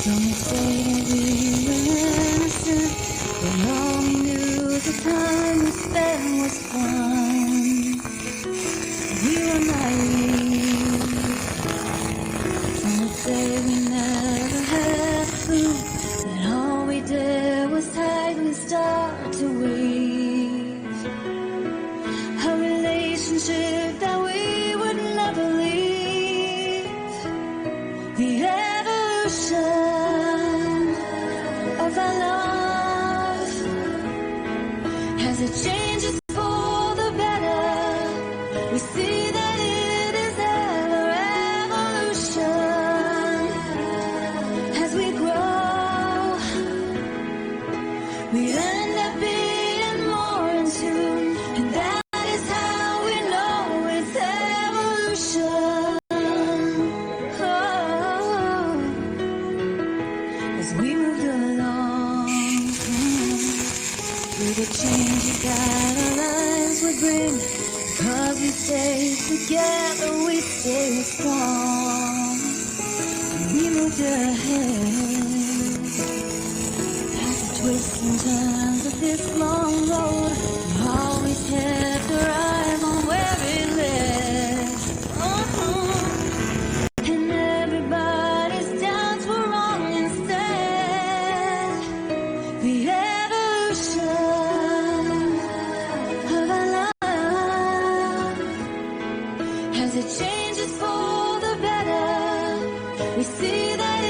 Some say that we were innocent, but all we knew the time we spent was fun. We were naive. Some would say we never had a clue, that all we did was tightly start to weave a relationship that we would never leave. The evolution of our love, as it changes for the better, we see that it is ever evolution. As we grow, we end up being more in tune, and that is how we know it's evolution. As we moved along through the changes that our lives would bring, because we stayed together, we stayed strong. We moved ahead past the twists and turns of this long road. We always kept our eyes on where it led. And everybody's doubts were wrong instead. The evolution of our love, as it changes for the better, we see that